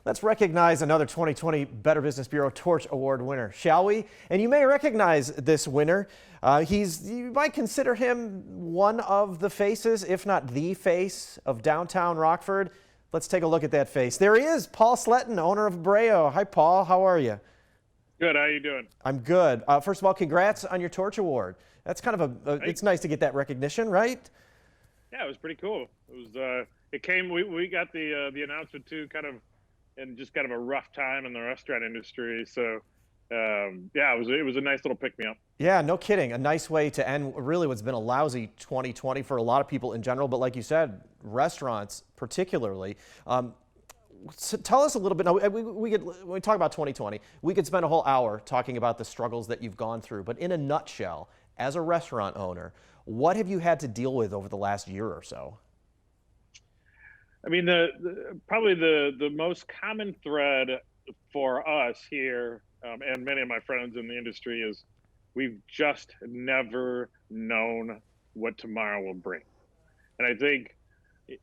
Let's recognize another 2020 Better Business Bureau Torch Award winner, shall we? And you may recognize this winner. You might consider him one of the faces, if not the face, of downtown Rockford. Let's take a look at that face. There he is, Paul Sletten, owner of Breo. Hi, Paul. How are you? Good. How you doing? I'm good. First of all, congrats on your Torch Award. That's kind of it's nice to get that recognition, right? Yeah, it was pretty cool. It was. It came. We got the announcement too, kind of, in just kind of a rough time in the restaurant industry. So, yeah, it was a nice little pick me up. Yeah, no kidding. A nice way to end really what's been a lousy 2020 for a lot of people in general, but like you said, restaurants particularly. So tell us a little bit. Now, when we talk about 2020, we could spend a whole hour talking about the struggles that you've gone through. But in a nutshell, as a restaurant owner, what have you had to deal with over the last year or so? I mean, probably the most common thread for us here, and many of my friends in the industry, is we've just never known what tomorrow will bring. And I think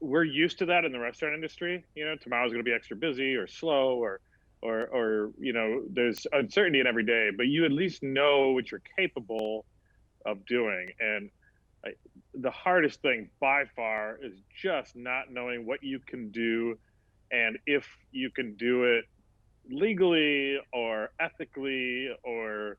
we're used to that in the restaurant industry. You know, tomorrow's going to be extra busy or slow, or there's uncertainty in every day, but you at least know what you're capable of doing. And the hardest thing by far is just not knowing what you can do, and if you can do it legally or ethically, or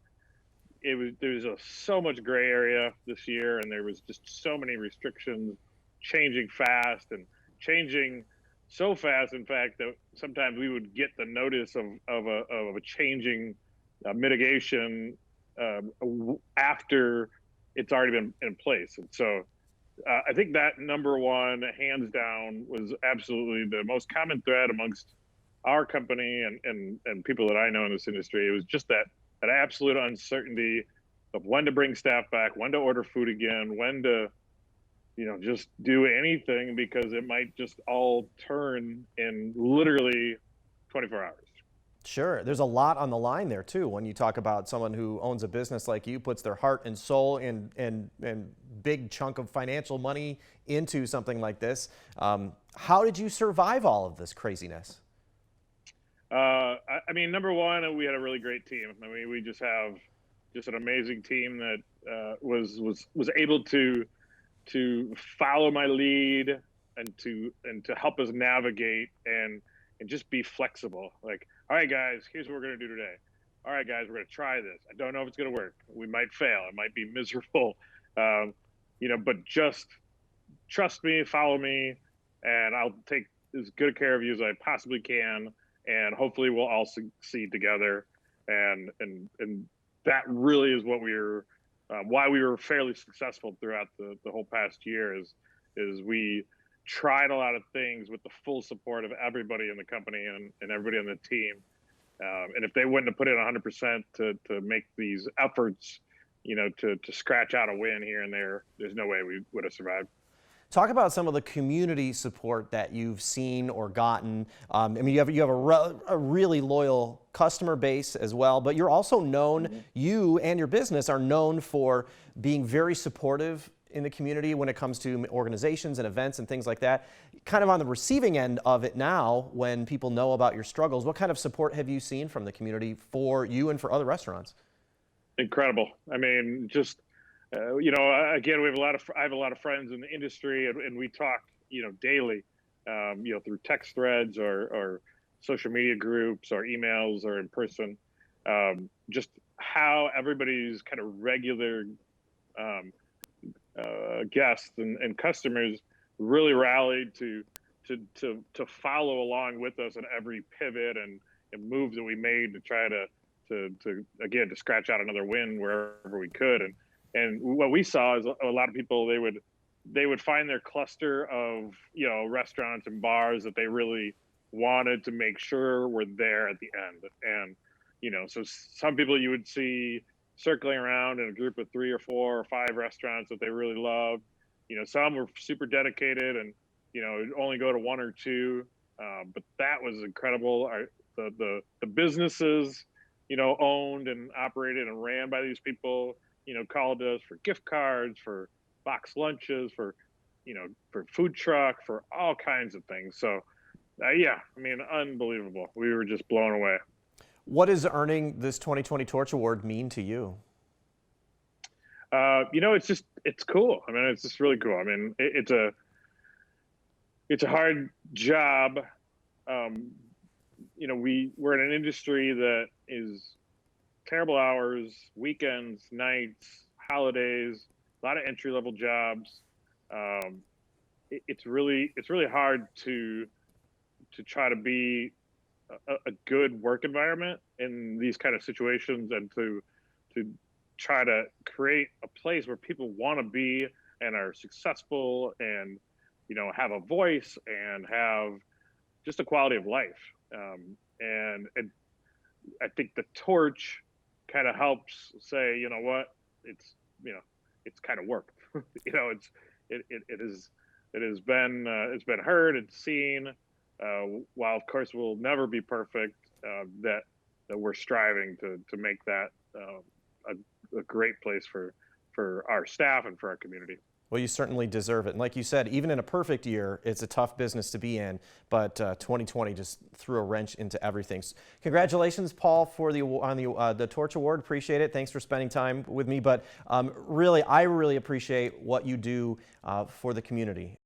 there's so much gray area this year, and there was just so many restrictions changing fast and changing so fast, in fact, that sometimes we would get the notice of a changing mitigation after it's already been in place. And so I think that number one, hands down, was absolutely the most common thread amongst our company and people that I know in this industry. It was just that absolute uncertainty of when to bring staff back, when to order food again, when to just do anything, because it might just all turn in literally 24 hours. Sure. There's a lot on the line there, too, when you talk about someone who owns a business like you, puts their heart and soul and big chunk of financial money into something like this. How did you survive all of this craziness? I mean, number one, we had a really great team. I mean, we just have an amazing team that was able to follow my lead and to help us navigate and just be flexible. Like, all right, guys, here's what we're going to do today. All right, guys, we're going to try this. I don't know if it's going to work. We might fail. It might be miserable. But just trust me, follow me, and I'll take as good care of you as I possibly can. And hopefully we'll all succeed together. And that really is what why we were fairly successful throughout the whole past year, is we tried a lot of things with the full support of everybody in the company and everybody on the team. And if they wouldn't have put in 100% to make these efforts, to scratch out a win here and there, there's no way we would have survived. Talk about some of the community support that you've seen or gotten. I mean, you have a really loyal customer base as well, but you're also known, you and your business are known for being very supportive in the community when it comes to organizations and events and things like that. Kind of on the receiving end of it now, when people know about your struggles, what kind of support have you seen from the community for you and for other restaurants? Incredible. I mean, just again, I have a lot of friends in the industry, and we talk, daily, through text threads or social media groups or emails or in person. Just how everybody's kind of regular guests and customers really rallied to follow along with us in every pivot and move that we made to try to again to scratch out another win wherever we could. And what we saw is a lot of people, they would find their cluster of restaurants and bars that they really wanted to make sure were there at the end. And so some people you would see circling around in a group of 3 or 4 or 5 restaurants that they really loved. Some were super dedicated and only go to 1 or 2. But that was incredible. The businesses owned and operated and ran by these people called us for gift cards, for box lunches, for food truck, for all kinds of things. So Yeah, I mean, unbelievable. We were just blown away. What does earning this 2020 Torch Award mean to you? It's cool. I mean, it's just really cool. I mean, it's a hard job. Um, we're in an industry that is terrible hours, weekends, nights, holidays, a lot of entry level jobs. Um, it's really hard to try to be a good work environment in these kind of situations, and to try to create a place where people want to be and are successful, and have a voice and have just a quality of life. And I think the torch kind of helps say, you know what, it's you know it's kind of worked. It's it's been heard and seen. While of course we'll never be perfect, that we're striving to make that a great place for our staff and for our community. Well, you certainly deserve it. And like you said, even in a perfect year, it's a tough business to be in. But 2020 just threw a wrench into everything. Congratulations, Paul, for the Torch Award. Appreciate it. Thanks for spending time with me. But really, I really appreciate what you do for the community.